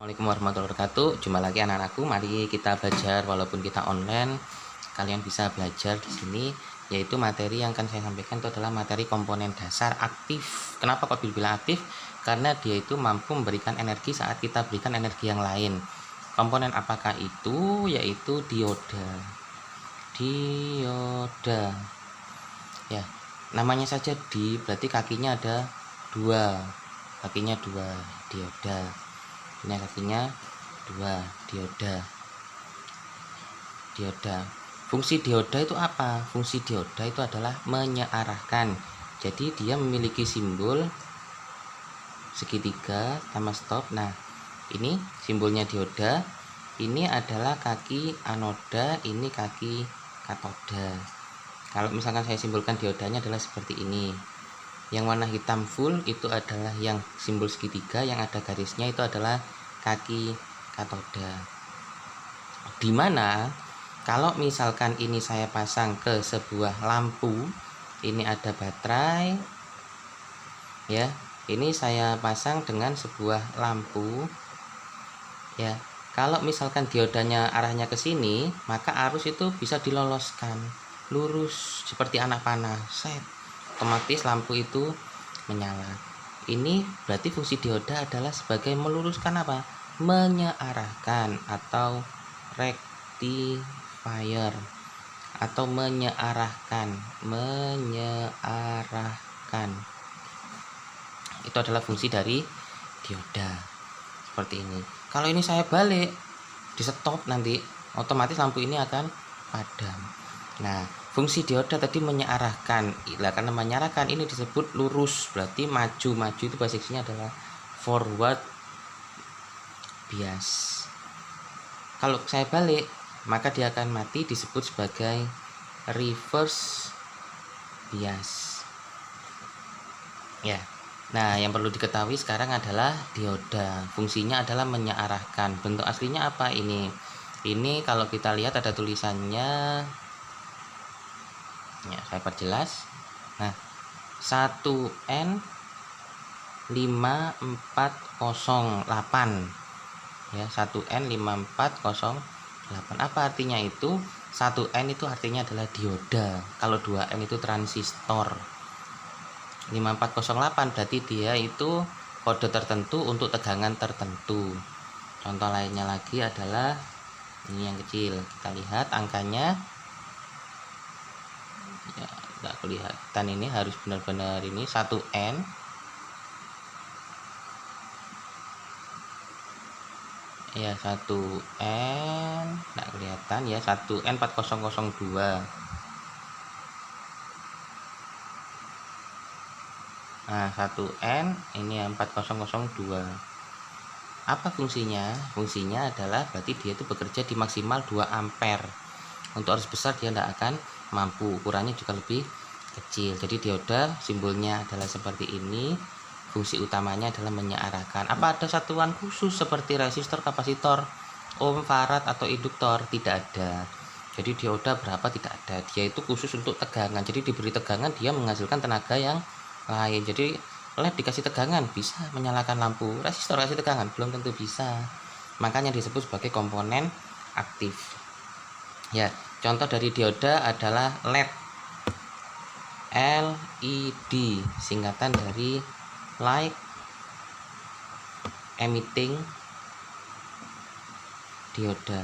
Assalamualaikum warahmatullahi wabarakatuh. Jumpa lagi anak-anakku. Mari kita belajar walaupun kita online. Kalian bisa belajar di sini, yaitu materi yang akan saya sampaikan itu adalah materi komponen dasar aktif. Kenapa kok dibilang aktif? Karena dia itu mampu memberikan energi saat kita berikan energi yang lain. Komponen apakah itu? Yaitu dioda. Dioda. Ya, namanya saja di, berarti kakinya ada dua. Kakinya dua, dioda. Ini kakinya dua, dioda. Fungsi dioda itu apa? Fungsi dioda itu adalah menyearahkan. Jadi dia memiliki simbol segitiga sama stop. Nah, ini simbolnya dioda. Ini adalah kaki anoda, ini kaki katoda. Kalau misalkan saya simbolkan diodanya adalah seperti ini. Yang warna hitam full itu adalah yang simbol segitiga, yang ada garisnya itu adalah kaki katoda. Dimana kalau misalkan ini saya pasang ke sebuah lampu, ini ada baterai, ya. Ini saya pasang dengan sebuah lampu, ya. Kalau misalkan diodanya arahnya ke sini, maka arus itu bisa diloloskan lurus seperti anak panah. Set. Otomatis lampu itu menyala. Ini berarti fungsi dioda adalah sebagai meluruskan apa? Menyearahkan atau rectifier atau menyearahkan. Itu adalah fungsi dari dioda. Seperti ini. Kalau ini saya balik, di stop nanti otomatis lampu ini akan padam. Nah, fungsi dioda tadi menyearahkan. Karena menyearahkan ini disebut lurus, berarti maju itu bahasa Inggrisnya adalah forward bias. Kalau saya balik, maka dia akan mati, disebut sebagai reverse bias. Ya. Nah, yang perlu diketahui sekarang adalah dioda. Fungsinya adalah menyearahkan. Bentuk aslinya apa ini? Ini kalau kita lihat ada tulisannya. Ya, saya perjelas. Nah, 1N 5408. Ya, 1N 5408. Apa artinya itu? 1N itu artinya adalah dioda. Kalau 2N itu transistor. 5408 berarti dia itu kode tertentu untuk tegangan tertentu. Contoh lainnya lagi adalah ini yang kecil. Kita lihat angkanya. Ya, tidak kelihatan, ini harus benar-benar ini 1N. Ya, 1N tidak kelihatan ya, 1N 4002. Nah, 1N ini 4002. Apa fungsinya? Fungsinya adalah berarti dia itu bekerja di maksimal 2 ampere. Untuk arus besar dia tidak akan mampu, ukurannya juga lebih kecil. Jadi dioda simbolnya adalah seperti ini. Fungsi utamanya adalah menyearahkan. Apa ada satuan khusus seperti resistor, kapasitor, ohm, farad atau induktor? Tidak ada. Jadi dioda berapa? Tidak ada. Dia itu khusus untuk tegangan. Jadi diberi tegangan dia menghasilkan tenaga yang lain. Jadi LED dikasih tegangan bisa menyalakan lampu. Resistor kasih tegangan belum tentu bisa. Makanya disebut sebagai komponen aktif. Ya, contoh dari dioda adalah LED. LED singkatan dari light emitting dioda.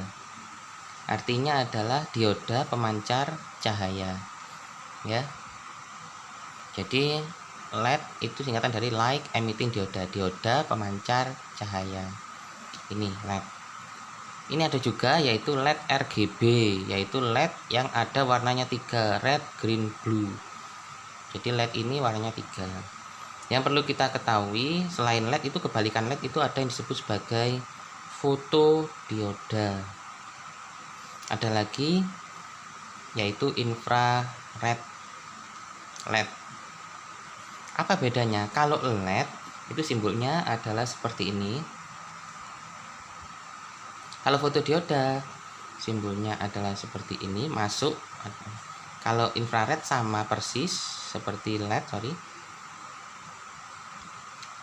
Artinya adalah dioda pemancar cahaya. Ya. Jadi LED itu singkatan dari light emitting dioda. Dioda pemancar cahaya. Ini LED. Ini ada juga yaitu LED RGB, yaitu LED yang ada warnanya 3, red, green, blue. Jadi LED ini warnanya 3. Yang perlu kita ketahui, selain LED itu kebalikan LED itu ada yang disebut sebagai fotodioda. Ada lagi yaitu infrared LED. Apa bedanya? Kalau LED itu simbolnya adalah seperti ini. Kalau fotodioda simbolnya adalah seperti ini, masuk. Kalau infrared sama persis seperti LED,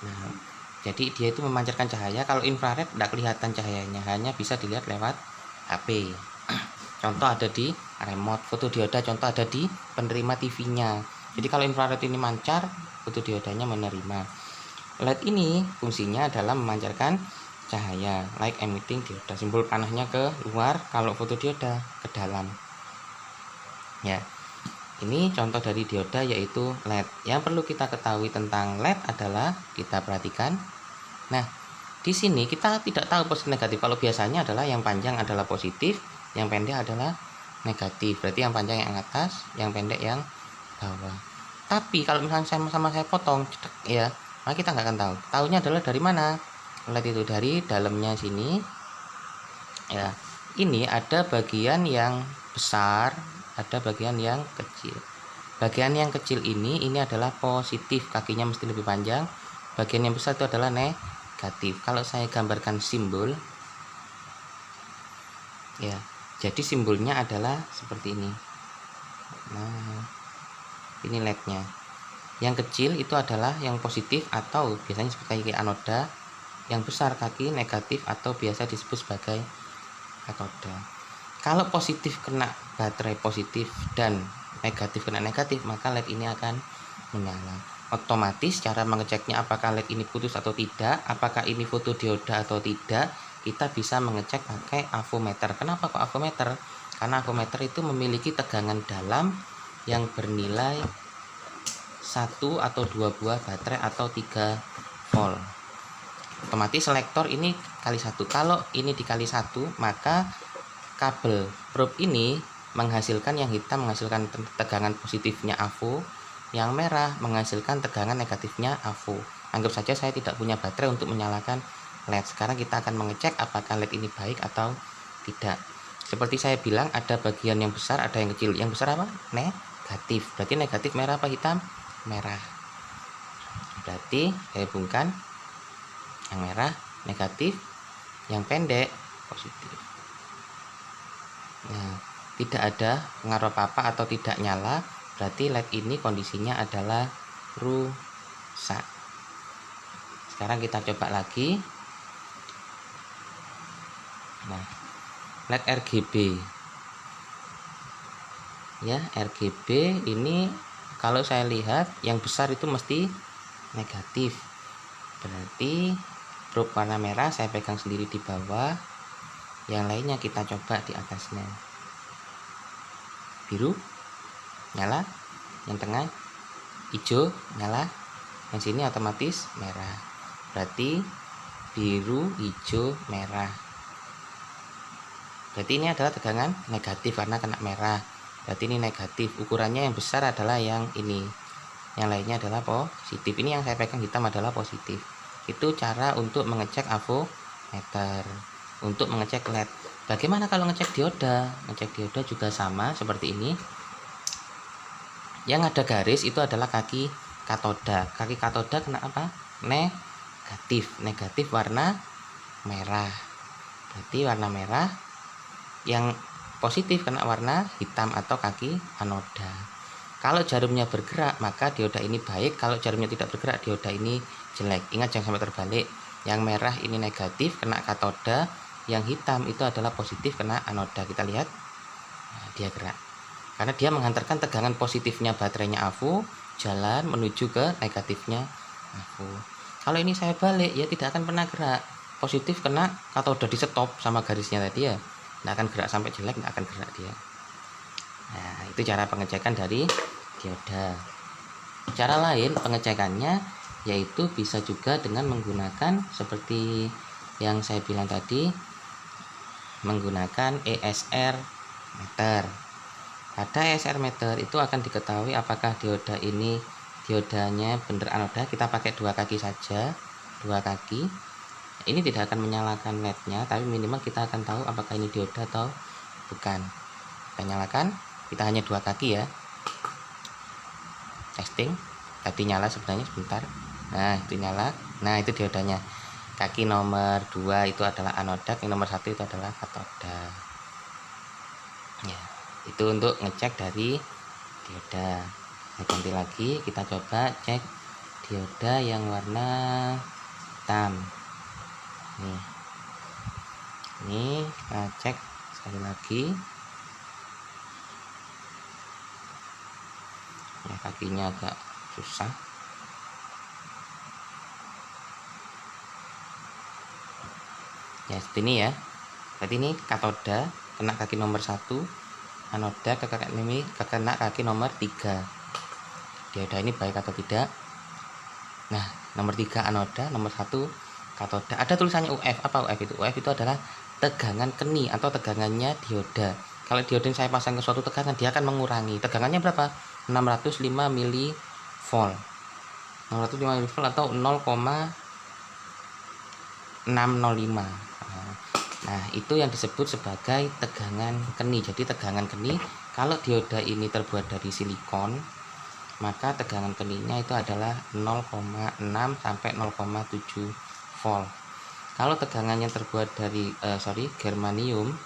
Nah, Jadi dia itu memancarkan cahaya. Kalau infrared tidak kelihatan cahayanya, hanya bisa dilihat lewat HP. Contoh ada di remote fotodioda, contoh ada di penerima TV-nya. Jadi kalau infrared ini mancar, fotodiodanya menerima. LED ini fungsinya adalah memancarkan cahaya, light emitting dioda. Simbol panahnya ke luar, kalau fotodioda ke dalam. Ya. Ini contoh dari dioda yaitu LED. Yang perlu kita ketahui tentang LED adalah kita perhatikan. Nah, di sini kita tidak tahu positif negatif. Kalau biasanya adalah yang panjang adalah positif, yang pendek adalah negatif. Berarti yang panjang yang atas, yang pendek yang bawah. Tapi kalau misalnya sama-sama saya potong, ya, maka kita nggak akan tahu. Tahunya adalah dari mana? LED itu dari dalamnya sini. Ya, ini ada bagian yang besar, ada bagian yang kecil. Bagian yang kecil ini adalah positif, kakinya mesti lebih panjang. Bagian yang besar itu adalah negatif. Kalau saya gambarkan simbol, ya, jadi simbolnya adalah seperti ini. Nah, ini LED-nya. Yang kecil itu adalah yang positif atau biasanya disebut kaki anoda. Yang besar kaki negatif atau biasa disebut sebagai katoda. Kalau positif kena baterai positif dan negatif kena negatif, maka LED ini akan menyala. Otomatis cara mengeceknya apakah LED ini putus atau tidak, apakah ini fotodioda atau tidak, kita bisa mengecek pakai avometer. Kenapa kok avometer? Karena avometer itu memiliki tegangan dalam yang bernilai 1 atau 2 buah baterai atau 3 volt. Otomatis selektor ini kali 1. Kalau ini dikali 1, maka kabel probe ini menghasilkan yang hitam menghasilkan tegangan positifnya AVO, yang merah menghasilkan tegangan negatifnya AVO. Anggap saja saya tidak punya baterai untuk menyalakan LED. Sekarang kita akan mengecek apakah LED ini baik atau tidak. Seperti saya bilang, ada bagian yang besar, ada yang kecil. Yang besar apa? Negatif. Berarti negatif merah apa hitam? Merah. Berarti saya hubungkan yang merah negatif, yang pendek positif. Nah, tidak ada pengaruh apa-apa atau tidak nyala, berarti LED ini kondisinya adalah rusak. Sekarang kita coba lagi. Nah, LED RGB. Ya, RGB ini kalau saya lihat yang besar itu mesti negatif. Berarti probe warna merah saya pegang sendiri di bawah. Yang lainnya kita coba di atasnya. Biru nyala, yang tengah hijau nyala, yang sini otomatis merah. Berarti biru, hijau, merah. Berarti ini adalah tegangan negatif karena kena merah. Berarti ini negatif. Ukurannya yang besar adalah yang ini. Yang lainnya adalah positif. Ini yang saya pegang hitam adalah positif. Itu cara untuk mengecek avometer. Untuk mengecek LED. Bagaimana kalau ngecek dioda? Ngecek dioda juga sama seperti ini. Yang ada garis itu adalah kaki katoda. Kaki katoda kena apa? Negatif. Negatif warna merah. Berarti warna merah. Yang positif kena warna hitam atau kaki anoda. Kalau jarumnya bergerak, maka dioda ini baik. Kalau jarumnya tidak bergerak, dioda ini jelek. Ingat jangan sampai terbalik. Yang merah ini negatif kena katoda. Yang hitam itu adalah positif kena anoda. Kita lihat, nah, dia gerak karena dia menghantarkan tegangan positifnya baterainya AVO jalan menuju ke negatifnya AVO. Kalau ini saya balik, ya tidak akan pernah gerak. Positif kena katoda, di stop sama garisnya tadi ya, tidak akan gerak sampai jelek, tidak akan gerak dia. Nah, itu cara pengecekan dari dioda. Cara lain pengecekannya yaitu bisa juga dengan menggunakan seperti yang saya bilang tadi, menggunakan ESR meter. Pada ESR meter itu akan diketahui apakah dioda ini diodanya benar anoda. Kita pakai 2 kaki saja, 2 kaki. Ini tidak akan menyalakan LED-nya, tapi minimal kita akan tahu apakah ini dioda atau bukan. Kita nyalakan, kita hanya 2 kaki ya. Testing. Tadi nyala sebenarnya sebentar. Nah, itu nyala. Nah, itu diodanya. Kaki nomor 2 itu adalah anoda, yang nomor 1 itu adalah katoda. Ya, itu untuk ngecek dari dioda. Nah, ganti lagi, kita coba cek dioda yang warna hitam. Ini kita cek sekali lagi. Ya, kakinya agak susah. Ya, seperti ini ya. Berarti ini katoda kena kaki nomor 1, anoda kena kaki nomor 3. Dioda ini baik atau tidak? Nah, nomor 3 anoda, nomor 1 katoda. Ada tulisannya UF. Apa UF itu? UF itu adalah tegangan keni atau tegangannya dioda. Kalau dioda yang saya pasang ke suatu tegangan, dia akan mengurangi. Tegangannya berapa? 605 mV. 605 mV atau 0,605. Nah, itu yang disebut sebagai tegangan keni. Jadi tegangan keni, kalau dioda ini terbuat dari silikon, maka tegangan keninya itu adalah 0,6 sampai 0,7 volt. Kalau tegangannya terbuat dari germanium,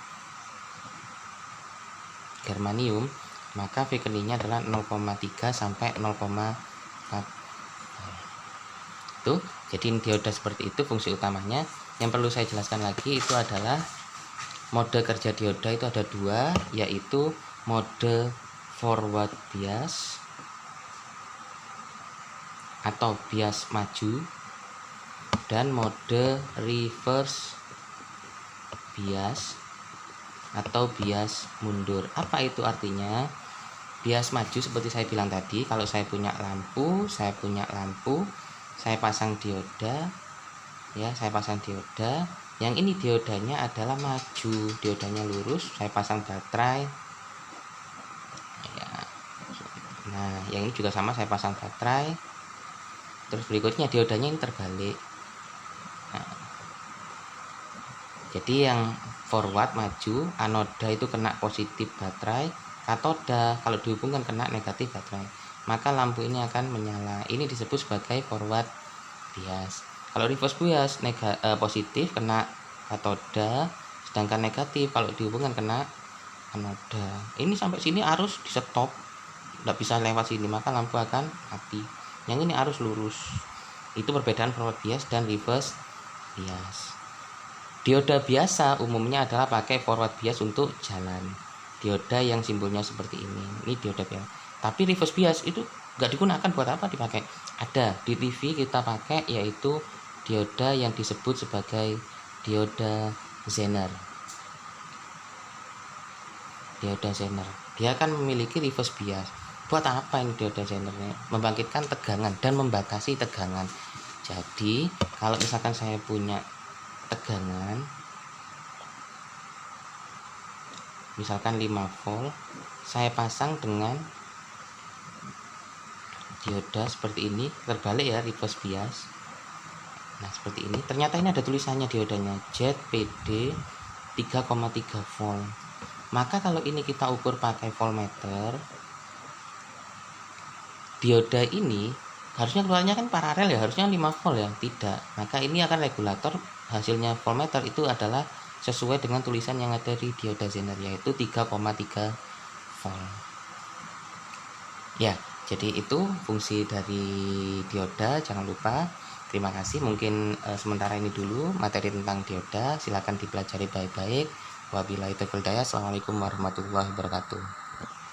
maka V keninya adalah 0,3 sampai 0,4. Tuh, jadi dioda seperti itu fungsi utamanya. Yang perlu saya jelaskan lagi itu adalah mode kerja dioda itu ada 2, yaitu mode forward bias atau bias maju dan mode reverse bias atau bias mundur. Apa itu artinya? Bias maju seperti saya bilang tadi, kalau saya punya lampu, saya pasang dioda, ya, saya pasang dioda. Yang ini diodanya adalah maju, diodanya lurus, saya pasang baterai. Ya. Nah, yang ini juga sama, saya pasang baterai. Terus berikutnya diodanya ini terbalik. Nah, jadi yang forward maju, anoda itu kena positif baterai, katoda kalau dihubungkan kena negatif baterai, maka lampu ini akan menyala. Ini disebut sebagai forward bias. Kalau reverse bias positif kena katoda, sedangkan negatif kalau dihubungkan kena anoda. Ini sampai sini arus di stop, tidak bisa lewat sini, maka lampu akan mati. Yang ini arus lurus. Itu perbedaan forward bias dan reverse bias. Dioda biasa umumnya adalah pakai forward bias untuk jalan. Dioda yang simbolnya seperti ini dioda bias. Tapi reverse bias itu nggak digunakan. Buat apa dipakai? Ada di TV kita pakai, yaitu dioda yang disebut sebagai dioda Zener. Dioda Zener, dia akan memiliki reverse bias. Buat apa ini dioda Zenernya? Membangkitkan tegangan dan membatasi tegangan. Jadi kalau misalkan saya punya tegangan misalkan 5 volt, saya pasang dengan dioda seperti ini, terbalik ya, reverse bias. Nah, seperti ini. Ternyata ini ada tulisannya diodanya ZPD 3,3 volt. Maka kalau ini kita ukur pakai voltmeter, dioda ini harusnya keluarnya kan paralel ya, harusnya 5 volt ya, tidak. Maka ini akan regulator, hasilnya voltmeter itu adalah sesuai dengan tulisan yang ada di dioda Zener, yaitu 3,3 volt. Ya, jadi itu fungsi dari dioda. Jangan lupa. Terima kasih. Mungkin sementara ini dulu materi tentang dioda. Silakan dipelajari baik-baik. Wabillahi taufiq wal hidayah. Assalamualaikum warahmatullahi wabarakatuh.